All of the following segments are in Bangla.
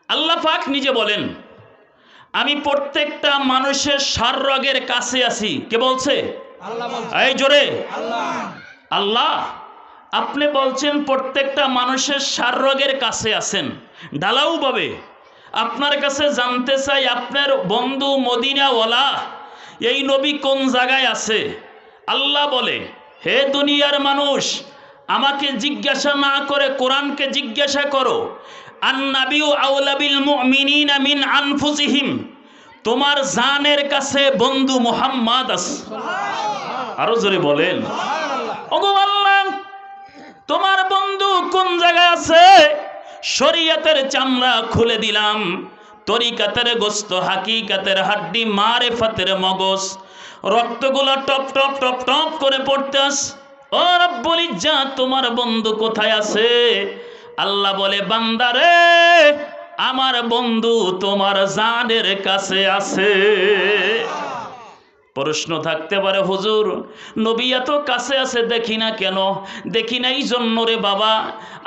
আল্লাহ পাক নিজে বলেন, আমি প্রত্যেকটা মানুষের সাররগের কাছে আছি। কে বলছে? এই জোরে আল্লাহ। আপনি বলছেন প্রত্যেকটা মানুষের সাররগের কাছে আছেন, ঢালাও ভাবে। আপনার কাছে জানতে চাই, আপনার বন্ধু মদিনাওয়ালা এই নবী কোন জায়গায় আছে? আল্লাহ বলে, হে দুনিয়ার মানুষ, আমাকে জিজ্ঞাসা না করে কোরআনকে জিজ্ঞাসা করো। আন-নাবিয়্যু আওলা বিল মুমিনিনা মিন আনফুসিহিম, তোমার জানের কাছে বন্ধু মুহাম্মদ আছে। আরো জোরে বলেন, ওগো আল্লাহ, তোমার বন্ধু কোন জায়গায় আছে? শরীয়তের চামড়া খুলে দিলাম, তরিকাতের গোস্ত, হাকিকাতের হাড্ডি, মারেফাতের মগজ, রক্তগুলো টপ টপ টপ টপ করে পড়তে আস। ও রব্বুল ইজ্জাত, তোমার বন্ধু কোথায় আছে? আল্লাহ বলে, বান্দারে, আমার বন্ধু তোমার জানের কাছে আছে। প্রশ্ন থাকতে পারে, হুজুর নবী এত কাছে আছে দেখি না কেন? দেখি না এই জন্য রে বাবা,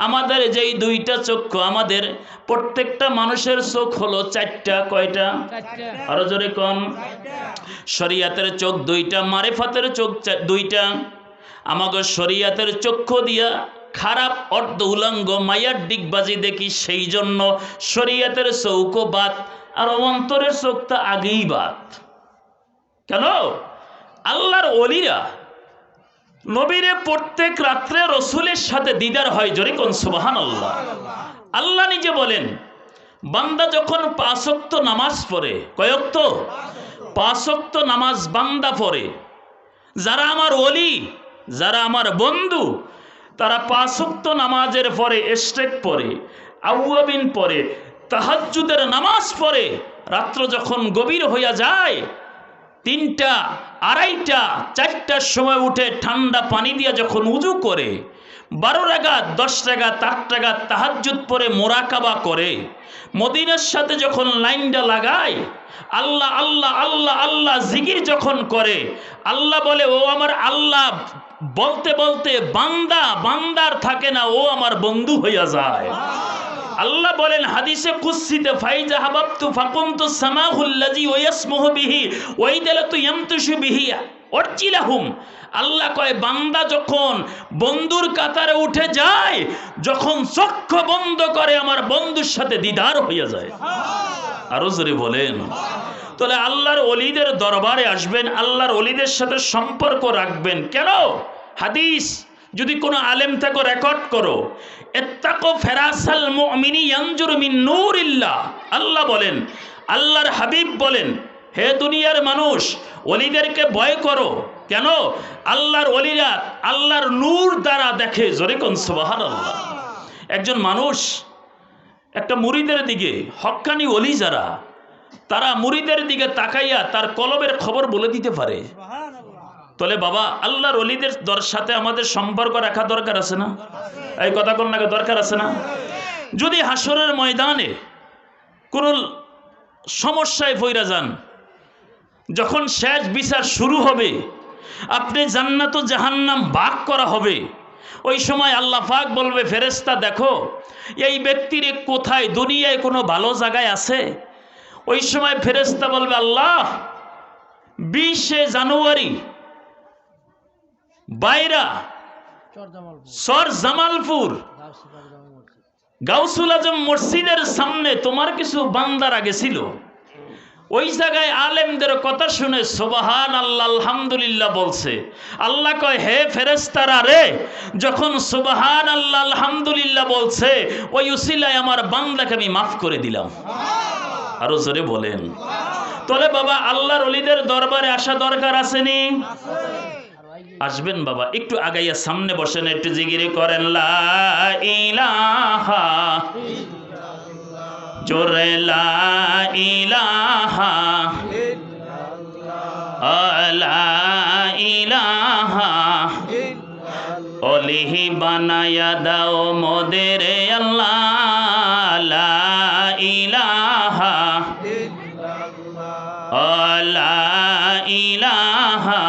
আমাদের যেই দুইটা চক্ষু, আমাদের প্রত্যেকটা মানুষের চোখ হলো চারটা। কয়টা? আরো জোরে কোন? শরীয়তের চোখ দুইটা, মারিফাতের চোখ দুইটা। আমাকে শরীয়তের চক্ষু দিয়া খারাপ অর্ধ উলঙ্গ মায়ার ডিগবাজি দেখি, সেই জন্য শরীয়তের চৌকো বাদ, আর অন্তরের চোখটা আগেই বাদ। কেন? আল্লাহর ওলিরা নবীরে প্রত্যেক রাত্রে রসুলের সাথে দিদার হয়। জোরে কোন সুবহানাল্লাহ। আল্লাহ নিজে বলেন, বান্দা যখন 5 ওয়াক্ত নামাজ পড়ে, কয় ওয়াক্ত? 5 ওয়াক্ত নামাজ বান্দা পড়ে, যারা আমার ওলি, যারা আমার বন্ধু, তারা 5 ওয়াক্ত নামাজের পরে ইশরাক পড়ে, আওয়াবিন পড়ে, তাহাজ্জুদের নামাজ পড়ে। রাত্র যখন গভীর হইয়া যায়, 3টা, 2:30, 4টার সময় উঠে ঠান্ডা পানি দিয়া যখন উযু করে, 12 রাকাত, 10 রাকাত, 8 রাকাত তাহাজ্জুদ পড়ে মুরাকাবা করে, মদিনার সাথে যখন লাইনটা লাগায়, আল্লাহ আল্লাহ আল্লাহ আল্লাহ জিকির যখন করে, আল্লাহ বলে, ও আমার আল্লাহ বলতে বলতে বান্দা বান্দার থাকে না, ও আমার বন্ধু হইয়া যায়। আল্লাহ বলেন হাদিসে কুদসিতে, ফাইজা হাবাবতু ফাকুনতু সামাহুল্লাযী ওয়াসমুহু বিহি ওয়াইদালাতু ইয়ামতুশু বিহি ওয়ারজিলাহুম। আল্লাহ কয়, বান্দা যখন বন্ধুর কাতারে উঠে যায়, যখন চক্ষু বন্ধ করে, আমার বন্ধুর সাথে দিদার হইয়া যায়। আরো জোরে বলেন। তাহলে আল্লাহর ওলিদের দরবারে আসবেন, আল্লাহর ওলিদের সাথে সম্পর্ক রাখবেন। কেন? হাদিস যদি কোনো আলেম থেকে রেকর্ড করো, ইত্তাকু ফিরাসাল মুমিনি ইয়ানজুরু মিন নূরিল্লাহ। আল্লাহ বলেন, আল্লাহর হাবিব বলেন, হে দুনিয়ার মানুষ, ওলিদেরকে ভয় করো। কেন? আল্লাহর ওলিরা আল্লাহর নূর দ্বারা দেখে। জোরে কোন সুবহানাল্লাহ। একজন মানুষ একটা মুরিদের দিকে, হক্কানি ওলি যারা, তারা মুরিদের দিকে তাকাইয়া তার কলবের খবর বলে দিতে পারে। তাহলে বাবা, আল্লাহর ওলিদের সাথে আমাদের সম্পর্ক রাখা দরকার আছে না? এই কথা কোন না দরকার আছে না? যদি হাসরের ময়দানে কোন সমস্যায় পইরা যান, যখন শেষ বিচার শুরু হবে, আপনি জান্নাত ও জাহান্নাম ভাগ করা হবে, ওই সময় আল্লাহ পাক বলবে, ফেরেশতা দেখো এই ব্যক্তির কোথায়, দুনিয়ায় কোনো ভালো জায়গায় আছে? ওই সময় ফেরেশতা বলবে, আল্লাহ 20 জানুয়ারি বাইরা সর জামালপুর গাউসুল আজম মসজিদের সামনে তোমার কিছু বান্দারা গেছিল। ওই জায়গায় আলেমদের কথা শুনে সুবহানাল্লাহ আলহামদুলিল্লাহ বলছে। আল্লাহ কয়, হে ফেরেশতারা রে, যখন সুবহানাল্লাহ আলহামদুলিল্লাহ বলছে, ওই উসিলায় আমার বান্দাকে আমি মাফ করে দিলাম। আরো জোরে বলেন। তাহলে বাবা, আল্লাহর ওলিদের দরবারে আসা দরকার আসেনি? আসবেন বাবা, একটু আগাইয়া সামনে বসেন, একটু জিকির করেন, লা ইলাহা জোরে লা ইলাহা লা ইলাহা। ওলিহি বানায়া দাও মোদের আল্লাহ, লা ইলাহা লা ইলাহা।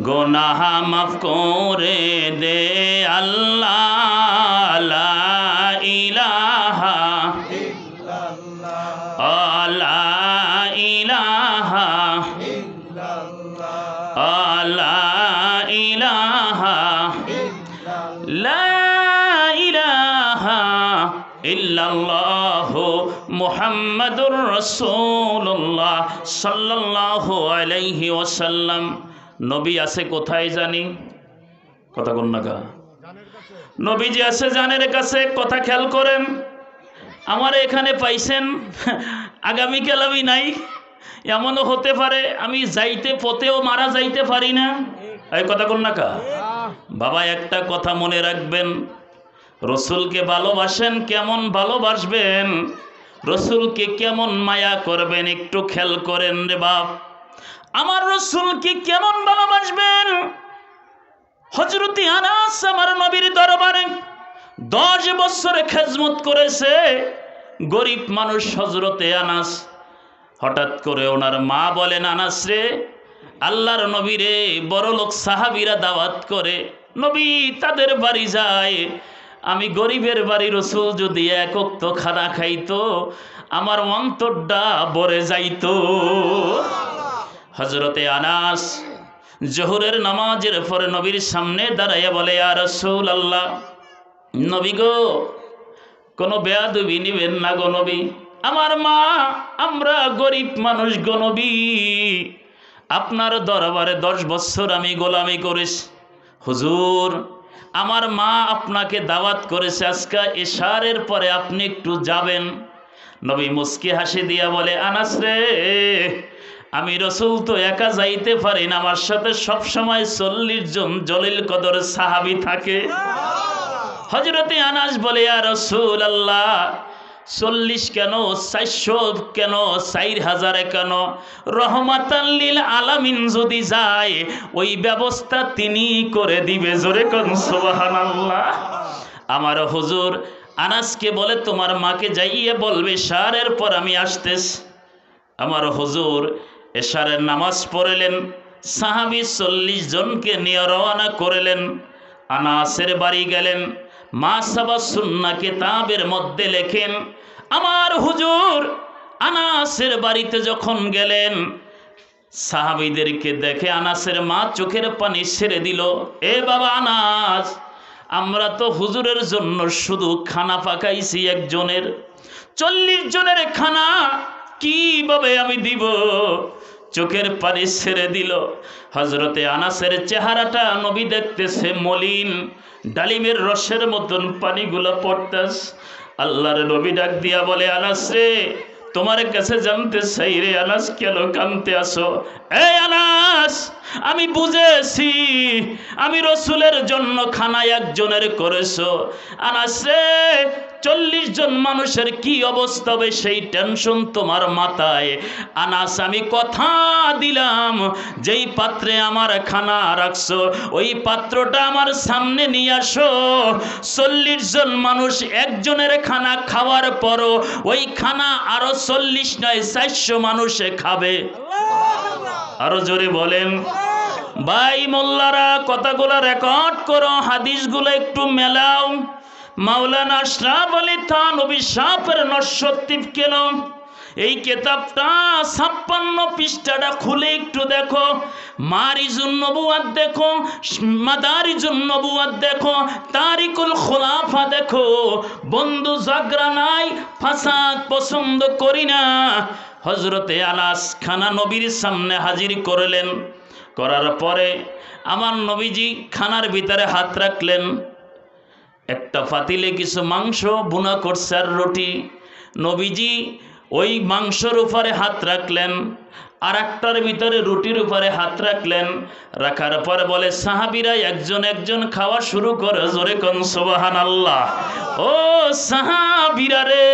গুনাহ মাফ করে দে আল্লাহ, লা ইলাহা ইল্লাল্লাহু মুহাম্মাদুর রাসূলুল্লাহ সাল্লাল্লাহু আলাইহি ওয়াসাল্লাম। নবী আছে কোথায় জানি? কথা কোন নাগা? নবীজি আছে জানের কাছে। কথা খেয়াল করেন। আমার এখানে পাইছেন, আগামীকাল আমি নাই। এমনও হতে পারে আমি যাইতে পথেও মারা যাইতে পারি না। এই কথা কোন নাকা? বাবা একটা কথা মনে রাখবেন, রসুলকে ভালোবাসেন, কেমন ভালোবাসবেন, রসুলকে কেমন মায়া করবেন, একটু খেয়াল করেন রে বাপ। আমার রসুলকে কেমন ভালোবাসবেন? হযরতে আনাস আমার নবীর দরবারে 10 বছর খেজমত করেছে। গরিব মানুষ হযরতে আনাস। হঠাৎ করে ওনার মা বলেন, আনাস রে, আল্লাহর নবী রে বড় লোক সাহাবীরা দাওয়াত করে, নবী তাদের বাড়ি যায়। আমি গরিবের বাড়ি, রসুল যদি এক ওক্ত খানা খাইতো আমার অন্তরটা ভরে যাইতো। হযরতে আনাস জোহরের নামাজের পরে নবীর সামনে দাঁড়াইয়া বলে, ইয়া রাসূলুল্লাহ, নবী গো, কোনো বেয়াদবি নিবেন না গো নবী। আমার মা, আমরা গরিব মানুষ গো নবী, আপনার দরবারে 10 বছর আমি গোলামি করেছি। হুজুর, আমার মা আপনাকে দাওয়াত করেছে, আজকে এশারের পরে আপনি একটু যাবেন। নবী মুস্কি হাসি দিয়া বলে, আনাস রে, আমি রসুল তো একা যাইতে পারি না, আমার সাথে সব সময় 40 জন জলিল কদর সাহাবী থাকে। হযরতে আনাস বলে, ইয়া রাসূলুল্লাহ, 40 কেন, 400 কেন, 4000 কেন, রহমাতাল লিল আলামিন যদি যায় ওই ব্যবস্থা তিনি করে দিবে। জোরে কোন সুবহানাল্লাহ। আমার হুজুর আনাসকে বলে, তোমার মাকে যাইয়ে বলবে এশারের পর আমি আসতেছি। আমার হুজুর এশারের নামাজ পড়লেন, সাহাবী 40 জনকে নিয়ে রওনা করলেন। আনাসের বাড়ি গেলেন। মা সাবা সুন্নাহ কিতাবের মধ্যে লেখেন, আমার হুজুর আনাসের বাড়িতে যখন গেলেন, সাহাবীদেরকে দেখে আনাসের মা চোখের পানি ছেড়ে দিল। এ বাবা আনাস, আমরা তো হুজুরের জন্য শুধু খানা পাকাইছি একজনের, 40 জনের খানা কিভাবে আমি দিব? চোখের পানি ছেড়ে দিল। হযরতে আনাসের চেহারাটা নবী দেখতেছে মলিন, ডালিমের রসের মতন পানিগুলো পড়তেছে। আল্লাহর নবী ডাক দিয়া বলে, আনাস রে, তোমার কাছে জানতে চাই রে, আনাস কেন কাঁদতে আসো? এই আনাস, আমি বুঝেছি আমি রসুলের জন্য খানা একজনের করেছো। আনাস রে, 40 জন মানুষের কি অবস্থা হবে সেই টেনশন তোমার মাথায়। আনাস, আমি কথা দিলাম যেই পাত্রে আমার খানা রাখছো ওই পাত্রটা আমার সামনে নিয়ে আসো। 40 জন মানুষ একজনের খানা খাওয়ার পরও ওই খানা আরো 40 নয় 400 মানুষে খাবে। আরো জোরে বলেন। ভাই মোল্লারা, কথাগুলো রেকর্ড করো, হাদিসগুলো একটু মেলাও। মাওলানা আশরাফ আলী থানভী সাহেবের নশ্বরদ্বীপ কেন এই কিতাবটা 56 পৃষ্ঠাটা খুলে একটু দেখো। মারিজুন নবুয়াত দেখো, মাদারিজুন নবুয়াত দেখো, তারিকুল খুলাফা দেখো। বন্ধু ঝগড়া নাই, ফাসাদ পছন্দ করি না। হযরতে আনাস খানা নবীর সামনে হাজির করলেন। করার পরে আমার নবীজি খানার ভিতরে হাত রাখলেন। একটা পাতিলে কিছু মাংস বুনা করছে আর রুটি। নবীজি ওই মাংসর উপরে হাত রাখলেন, আর একটার ভিতরে রুটির উপরে হাত রাখলেন। রাখার পরে বলে, সাহাবীরা একজন একজন খাওয়া শুরু করে। জোরে কোন সুবহানাল্লাহ। ও সাহাবীরা রে,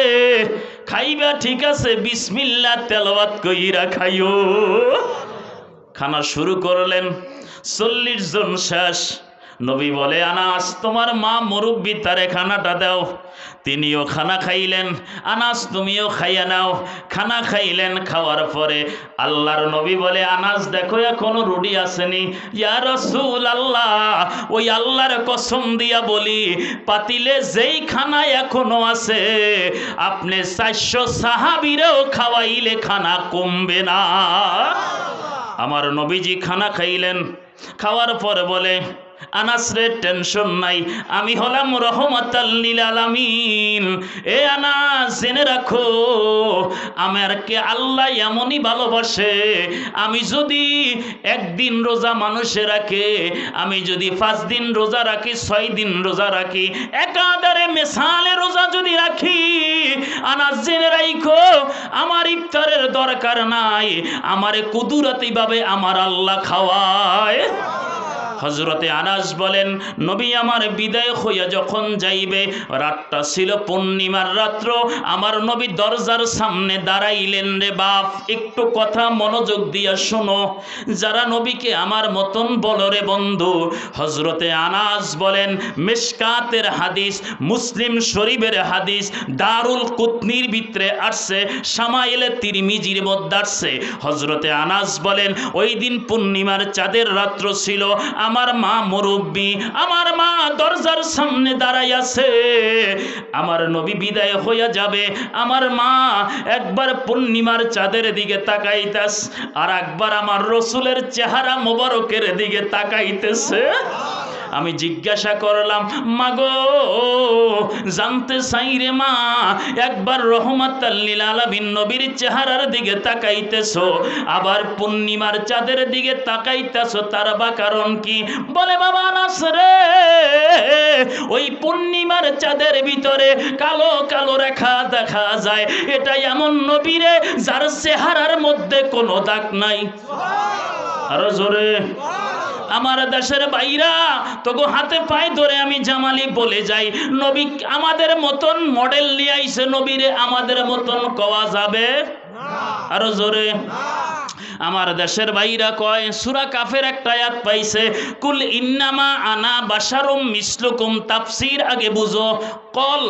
খাইবা ঠিক আছে, বিসমিল্লাহ তেলাওয়াত কইরা খাইও। খানা শুরু করলেন। 40 জন শেষ। নবী বলে, আনাস, তোমার মা মুরব্বী, তারে খানাটা দাও। তিনিও খানা খাইলেন। আনাস, তুমিও খাইয়া নাও। খানা খাইলেন। খাওয়ার পরে আল্লাহর নবী বলে, আনাস দেখো এখনো রুটি আসেনি। ইয়া রাসূলুল্লাহ, ওই আল্লাহর কসম দিয়া বলি, পাতিলে যেই খানা এখনো আছে আপনি 400 সাহাবীরেও খাওয়াইলে খানা কমবে না। আমার নবীজি খানা খাইলেন। খাওয়ার পরে বলে, আনাস রে টেনশন নাই, আমি হলাম রহমাতাল লিল আলামিন। এ আনাস জেনে রাখো, আমারকে আল্লাহ এমনই ভালোবাসে, আমি যদি একদিন রোজা মানুষে রাখে, আমি যদি 5 দিন রোজা রাখি, 6 দিন রোজা রাখি, একাধারে মেসালে রোজা যদি রাখি, আনাস জেনে রাখো আমার ইফতারের দরকার নাই, আমারে কুদরতি ভাবে আমার আল্লাহ খাওয়ায়। হযরতে আনাস বলেন, নবী আমার বিদায় হইয়া যখন যাইবে, রাতটা ছিল পূর্ণিমার রাত্র, আমার নবী দরজার সামনে দাঁড়াইলেন। রে বাপ, একটু কথা মনোযোগ দিয়া শোনো, যারা নবীকে আমার মতন বলো রে বন্ধু। হযরতে আনাস বলেন, মিশকাতের হাদিস, মুসলিম শরীফের হাদিস, দারুল কুতনির ভিতরে আসছে, শামাইলে তিরমিজির মধ্যে আসছে। হযরতে আনাস বলেন, ওই দিন পূর্ণিমার চাঁদের রাত্র ছিল, আমার মা মুরব্বী, আমার মা দরজার সামনে দাঁড়াই আছে, আমার নবী বিদায় হইয়া যাবে, আমার মা একবার পূর্ণিমার চাঁদের দিকে তাকাইতেস, আর একবার আমার রসুলের চেহারা মোবারকের দিকে তাকাইতেছে। আমি জিজ্ঞাসা করলাম, মাগো জানতে চাই রে মা, একবার রহমাতাল লিল আলামিন নবীর চেহারার দিকে তাকাইতেছো, আবার পূর্ণিমার চাঁদের দিকে তাকাইতেছো, তার বা কারণ কি? বলে, বাবা আনাস রে, ওই পূর্ণিমার চাঁদের ভিতরে কালো কালো রেখা দেখা যায়, এটা এমন নবী রে যার চেহারার মধ্যে কোনো দাগ নাই। আরো জোরে। আমার দেশের বাইরা তোগো হাতে পায়ে ধরে আমি জামালি বলে যাই, নবী আমাদের মতন মডেল নিয়ে আইছে, নবীরে আমাদের মতন কওয়া যাবে? আরো জোরে। আমার দেশের ভাইরা কয়, সূরা কাফের একটা আয়াত পাইছে, কুল ইন্নামা আনা বাশারুম মিসলুকুম, তাফসীর আগে বুঝো। কল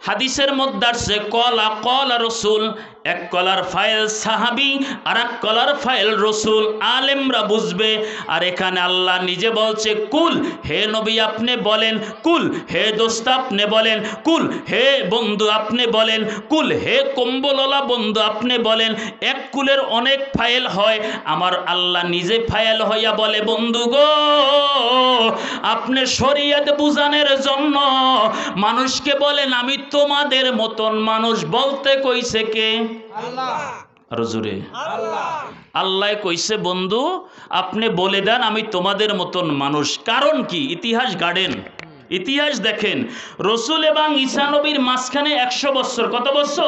হাদিসের মধ্যে আসছে কলা রসুল, এক কলার ফাইল সাহাবি আর এক কলার ফাইল রসুল, আলেমরা বুঝবে। আর এখানে আল্লাহ নিজে বলছে, কুল হে নবী আপনি বলেন, কুল হে দোস্ত আপনি বলেন, কুল হে বন্ধু আপনি বলেন, কুল হে কম্বলওয়ালা বন্ধু আপনি বলেন। এক কুলের অনেক ফাইল হয়, আমার আল্লাহ নিজে ফাইল হইয়া বলে, বন্ধু গো, আপনি শরীয়ত বুঝানোর জন্য মানুষকে বলেন আমি তোমাদের মতন মানুষ। বলতে কইছে কে? আল্লাহ। আর জোরে। আল্লাহ কইছে, বন্ধু আপনি বলে দেন আমি তোমাদের মতন মানুষ। কারণ কি? ইতিহাস গাড়েন, ইতিহাস দেখেন, রসুল এবং ঈসা নবীর মাঝখানে 100 বছর। কত বছর?